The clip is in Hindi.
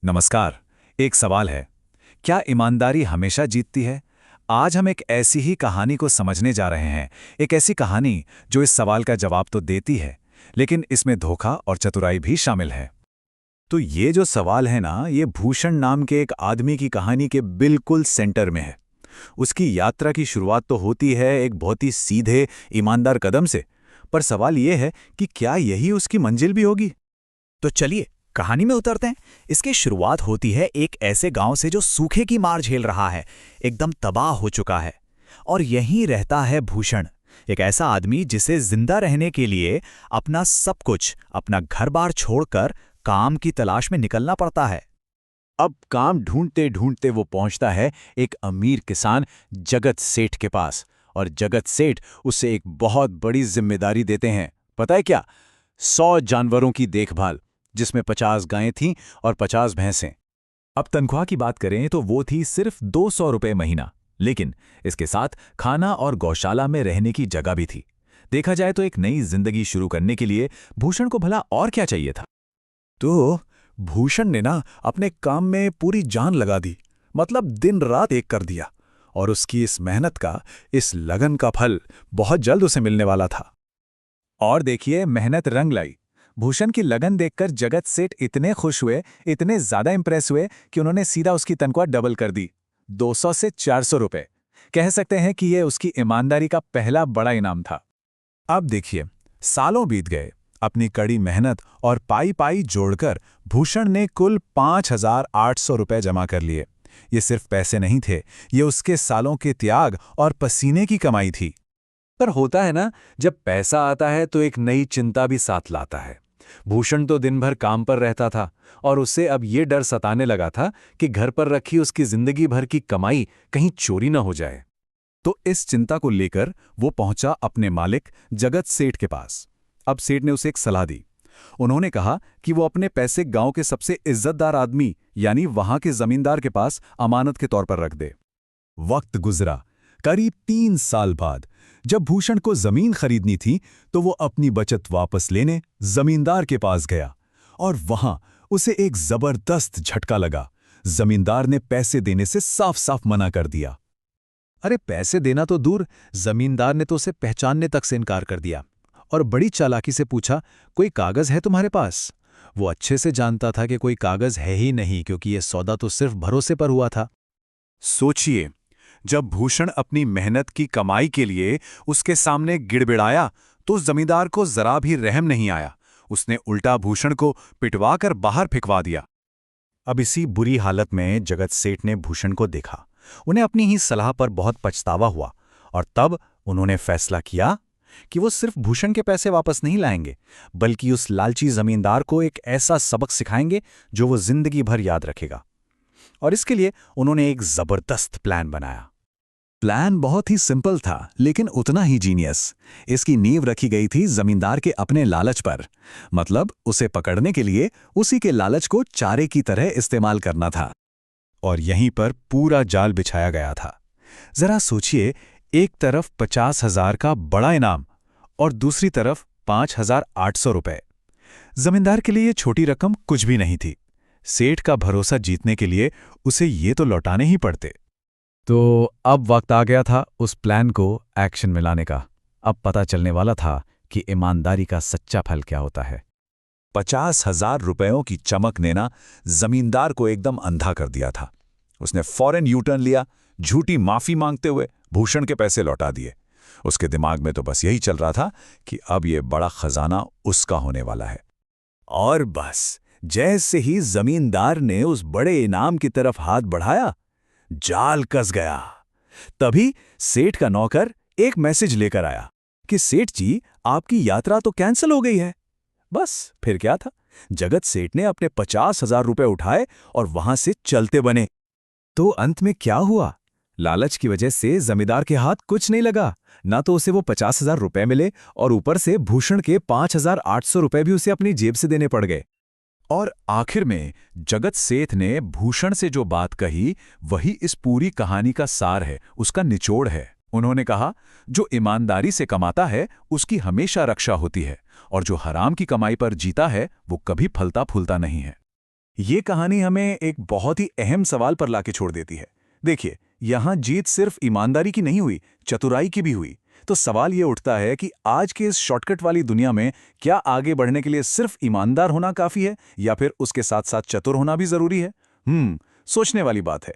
नमस्कार। एक सवाल है, क्या ईमानदारी हमेशा जीतती है? आज हम एक ऐसी ही कहानी को समझने जा रहे हैं, एक ऐसी कहानी जो इस सवाल का जवाब तो देती है, लेकिन इसमें धोखा और चतुराई भी शामिल है। तो ये जो सवाल है ना, ये भूषण नाम के एक आदमी की कहानी के बिल्कुल सेंटर में है। उसकी यात्रा की शुरुआत तो होती है एक बहुत ही सीधे, ईमानदार कदम से, पर सवाल ये है कि क्या यही उसकी मंजिल भी होगी? तो चलिए कहानी में उतरते हैं। इसकी शुरुआत होती है एक ऐसे गांव से जो सूखे की मार झेल रहा है, एकदम तबाह हो चुका है। और यहीं रहता है भूषण, एक ऐसा आदमी जिसे जिंदा रहने के लिए अपना सब कुछ, अपना घर-बार छोड़कर काम की तलाश में निकलना पड़ता है। अब काम ढूंढते ढूंढते वो पहुंचता है एक अमीर किसान जगत सेठ के पास, और जगत सेठ उसे एक बहुत बड़ी जिम्मेदारी देते हैं। पता है क्या? 100 जानवरों की देखभाल, जिसमें 50 गायें थीं और 50 भैंसें। अब तनख्वाह की बात करें तो वो थी सिर्फ 200 रुपए महीना, लेकिन इसके साथ खाना और गौशाला में रहने की जगह भी थी। देखा जाए तो एक नई जिंदगी शुरू करने के लिए भूषण को भला और क्या चाहिए था? तो भूषण ने ना अपने काम में पूरी जान लगा दी, मतलब दिन रात एक कर दिया। और उसकी इस मेहनत का, इस लगन का फल बहुत जल्द उसे मिलने वाला था। और देखिए, मेहनत रंग लाई। भूषण की लगन देखकर जगत सेठ इतने खुश हुए, इतने ज्यादा इंप्रेस हुए कि उन्होंने सीधा उसकी तनख्वाह डबल कर दी, 200 से 400 रुपए। कह सकते हैं कि यह उसकी ईमानदारी का पहला बड़ा इनाम था। अब देखिए, सालों बीत गए। अपनी कड़ी मेहनत और पाई पाई जोड़कर भूषण ने कुल 5,800 रुपए जमा कर लिए। ये सिर्फ पैसे नहीं थे, ये उसके सालों के त्याग और पसीने की कमाई थी। पर होता है ना, जब पैसा आता है तो एक नई चिंता भी साथ लाता है। भूषण तो दिन भर काम पर रहता था, और उसे अब ये डर सताने लगा था कि घर पर रखी उसकी जिंदगी भर की कमाई कहीं चोरी न हो जाए। तो इस चिंता को लेकर वो पहुंचा अपने मालिक जगत सेठ के पास। अब सेठ ने उसे एक सलाह दी। उन्होंने कहा कि वो अपने पैसे गांव के सबसे इज्जतदार आदमी, यानी वहां के जमींदार के पास अमानत के तौर पर रख दे। वक्त गुजरा। करीब 3 साल बाद जब भूषण को जमीन खरीदनी थी, तो वो अपनी बचत वापस लेने जमींदार के पास गया, और वहां उसे एक जबरदस्त झटका लगा। जमींदार ने पैसे देने से साफ साफ मना कर दिया। अरे पैसे देना तो दूर, जमींदार ने तो उसे पहचानने तक से इनकार कर दिया, और बड़ी चालाकी से पूछा, कोई कागज है तुम्हारे पास? वो अच्छे से जानता था कि कोई कागज है ही नहीं, क्योंकि यह सौदा तो सिर्फ भरोसे पर हुआ था। सोचिए, जब भूषण अपनी मेहनत की कमाई के लिए उसके सामने गिड़बिड़ाया, तो उस जमींदार को जरा भी रहम नहीं आया। उसने उल्टा भूषण को पिटवाकर बाहर फेंकवा दिया। अब इसी बुरी हालत में जगत सेठ ने भूषण को देखा। उन्हें अपनी ही सलाह पर बहुत पछतावा हुआ, और तब उन्होंने फैसला किया कि वो सिर्फ भूषण के पैसे वापस नहीं लाएंगे, बल्कि उस लालची जमींदार को एक ऐसा सबक सिखाएंगे जो वो जिंदगी भर याद रखेगा। और इसके लिए उन्होंने एक जबरदस्त प्लान बनाया। प्लान बहुत ही सिंपल था, लेकिन उतना ही जीनियस। इसकी नींव रखी गई थी जमींदार के अपने लालच पर। मतलब उसे पकड़ने के लिए उसी के लालच को चारे की तरह इस्तेमाल करना था। और यहीं पर पूरा जाल बिछाया गया था। जरा सोचिए, एक तरफ 50,000 का बड़ा इनाम, और दूसरी तरफ 5,800 रुपए। जमींदार के लिए ये छोटी रकम कुछ भी नहीं थी। सेठ का भरोसा जीतने के लिए उसे ये तो लौटाने ही पड़ते। तो अब वक्त आ गया था उस प्लान को एक्शन में लाने का। अब पता चलने वाला था कि ईमानदारी का सच्चा फल क्या होता है। 50,000 रुपयों की चमक ने ना जमींदार को एकदम अंधा कर दिया था। उसने फौरन यू टर्न लिया, झूठी माफी मांगते हुए भूषण के पैसे लौटा दिए। उसके दिमाग में तो बस यही चल रहा था कि अब ये बड़ा खजाना उसका होने वाला है। और बस जैसे ही जमींदार ने उस बड़े इनाम की तरफ हाथ बढ़ाया, जाल कस गया। तभी सेठ का नौकर एक मैसेज लेकर आया कि सेठ जी, आपकी यात्रा तो कैंसिल हो गई है। बस फिर क्या था, जगत सेठ ने अपने 50,000 रुपए उठाए और वहां से चलते बने। तो अंत में क्या हुआ? लालच की वजह से जमींदार के हाथ कुछ नहीं लगा। ना तो उसे वो 50,000 रुपए मिले, और ऊपर से भूषण के 5,800 रुपए भी उसे अपनी जेब से देने पड़ गए। और आखिर में जगत सेठ ने भूषण से जो बात कही, वही इस पूरी कहानी का सार है, उसका निचोड़ है। उन्होंने कहा, जो ईमानदारी से कमाता है उसकी हमेशा रक्षा होती है, और जो हराम की कमाई पर जीता है वो कभी फलता फूलता नहीं है। ये कहानी हमें एक बहुत ही अहम सवाल पर लाके छोड़ देती है। देखिए, यहाँ जीत सिर्फ ईमानदारी की नहीं हुई, चतुराई की भी हुई। तो सवाल ये उठता है कि आज के इस शॉर्टकट वाली दुनिया में क्या आगे बढ़ने के लिए सिर्फ ईमानदार होना काफी है, या फिर उसके साथ साथ चतुर होना भी जरूरी है? सोचने वाली बात है।